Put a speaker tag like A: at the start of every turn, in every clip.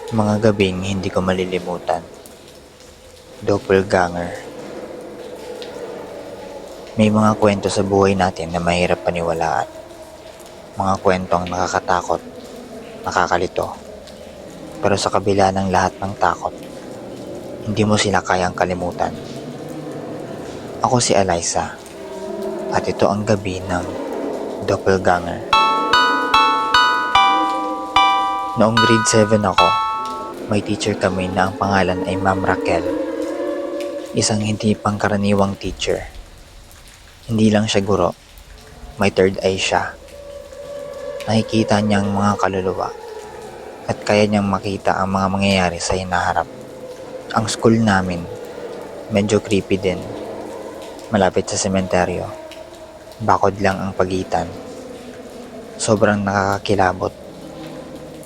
A: Mga gabing hindi ko malilimutan. Doppelganger. May mga kwento sa buhay natin na mahirap paniwalaan. Mga kwentong nakakatakot, nakakalito. Pero sa kabila ng lahat ng takot, hindi mo sila kayang kalimutan. Ako si Eliza, at ito ang gabi ng Doppelganger. Noong grade 7 ako, may teacher kami na ang pangalan ay Ma'am Raquel. Isang hindi pangkaraniwang teacher. Hindi lang siya guro, may third eye siya. Nakikita niyang mga kaluluwa at kaya niyang makita ang mga mangyayari sa hinaharap. Ang school namin, medyo creepy din. Malapit sa sementeryo. Bakod lang ang pagitan. Sobrang nakakakilabot.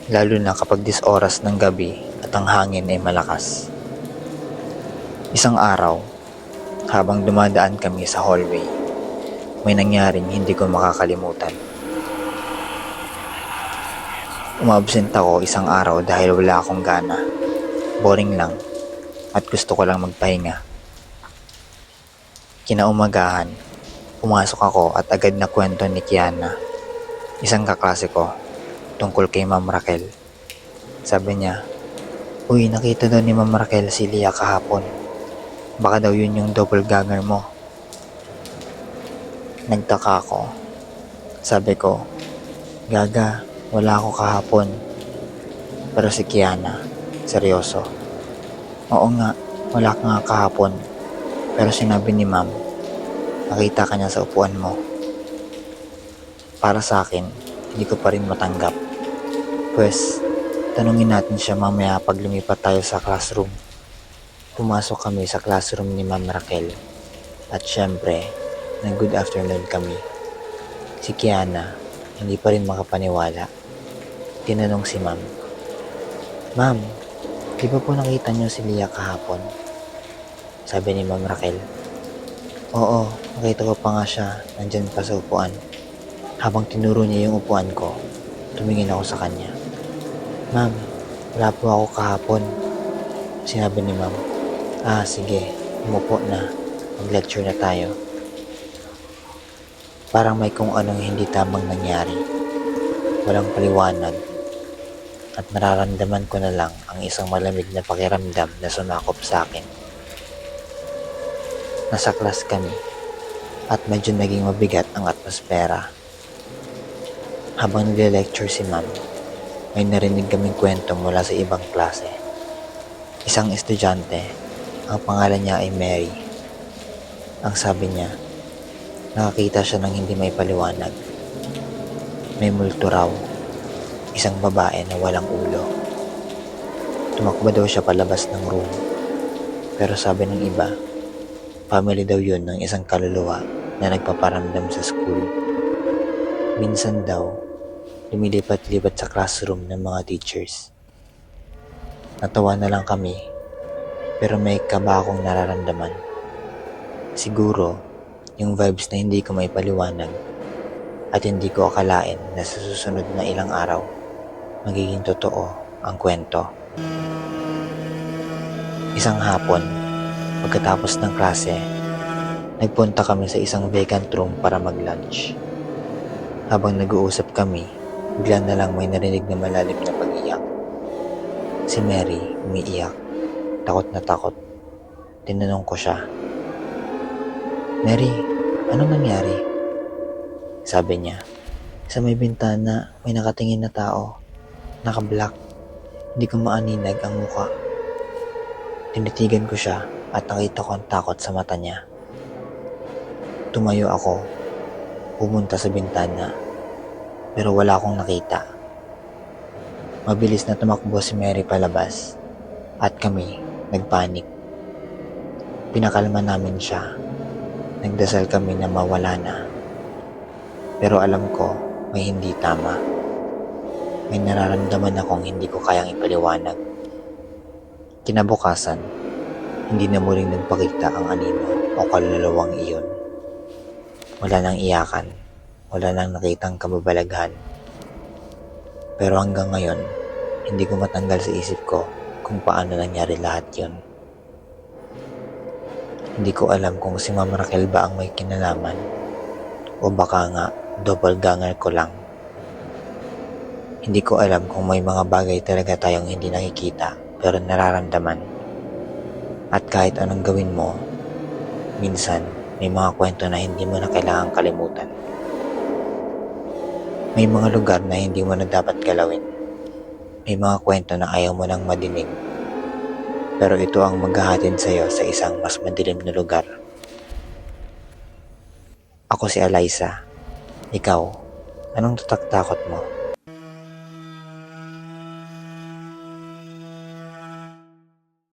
A: Lalo na kapag 10 oras ng gabi at ang hangin ay malakas. Isang araw, habang dumadaan kami sa hallway, may nangyaring hindi ko makakalimutan. Umabsent ako isang araw dahil wala akong gana. Boring lang at gusto ko lang magpahinga. Kinaumagahan, pumasok ako at agad na kwento ni Kiana, isang kaklase ko, tungkol kay Ma'am Raquel. Sabi niya, "Uy, nakita daw ni Ma'am Raquel si Lia kahapon. Baka daw yun yung doppelganger mo." Nagtaka ako. Sabi ko, "Gaga, wala ako kahapon." Pero si Kiana, seryoso. "Oo nga, wala ka nga kahapon. Pero sinabi ni Ma'am, nakita ka niya sa upuan mo." Para sa akin, hindi ko pa rin matanggap. Pwes, tanungin natin siya mamaya pag lumipat tayo sa classroom. Pumasok kami sa classroom ni Ma'am Raquel. At syempre, nag-good afternoon kami. Si Kiana, hindi pa rin makapaniwala. Tinanong si Ma'am, "Ma'am, di ba po nakita niyo si Lia kahapon?" Sabi ni Ma'am Raquel, "Oo, nakita ko pa nga siya, nandyan pa sa upuan." Habang tinuro niya yung upuan ko, tumingin ako sa kanya. "Ma'am, wala po ako kahapon." Sinabi ni Ma'am, "Ah, sige, umupo na. Mag-lecture na tayo." Parang may kung anong hindi tamang nangyari. Walang paliwanag. At nararamdaman ko na lang ang isang malamig na pakiramdam na sumakop sa akin. Nasa class kami at medyo naging mabigat ang atmosfera. Habang nag-lecture si Ma'am, may narinig kaming kwento mula sa ibang klase. Isang estudyante, ang pangalan niya ay Mary. Ang sabi niya, nakakita siya ng hindi may paliwanag. May multo raw, isang babae na walang ulo. Tumakbo daw siya palabas ng room. Pero sabi ng iba, family daw yun ng isang kaluluwa na nagpaparamdam sa school. Minsan daw, lumilipat-lipat sa classroom ng mga teachers. Natawa na lang kami, pero may kaba akong nararamdaman. Siguro, yung vibes na hindi ko may paliwanag at hindi ko akalain na sa susunod na ilang araw, magiging totoo ang kwento. Isang hapon, pagkatapos ng klase, nagpunta kami sa isang vacant room para mag-lunch. Habang nag-uusap kami, bigla na lang may narinig na malalim na pag-iyak. Si Mary umiiyak, takot na takot. Tinanong ko siya, "Mary, anong nangyari?" Sabi niya, "Sa may bintana may nakatingin na tao, naka-black, hindi ko maaninag ang muka." Tinitigan ko siya at nakita ko ang takot sa mata niya. Tumayo ako, pumunta sa bintana, pero wala akong nakita. Mabilis na tumakbo si Mary palabas at kami nagpanik. Pinakalma namin siya. Nagdasal kami na mawala na. Pero alam ko may hindi tama. May nararamdaman akong hindi ko kayang ipaliwanag. Kinabukasan, hindi na muling nagpakita ang anino o kaluluwang iyon. Wala nang iyakan, wala nang nakitang kababalaghan. Pero hanggang ngayon, Hindi ko matanggal sa isip ko kung paano nangyari lahat yun. Hindi ko alam kung si Ma'am Raquel ba ang may kinalaman o baka nga doppelganger ko lang. Hindi ko alam kung may mga bagay talaga tayong hindi nakikita pero nararamdaman. At kahit anong gawin mo, minsan may mga kwento na hindi mo na kailangang kalimutan. May mga lugar na hindi mo na dapat galawin. May mga kwento na ayaw mo nang madinig. Pero ito ang maghahatid sa'yo sa isang mas madilim na lugar. Ako si Alyssa. Ikaw, anong tatak-takot mo?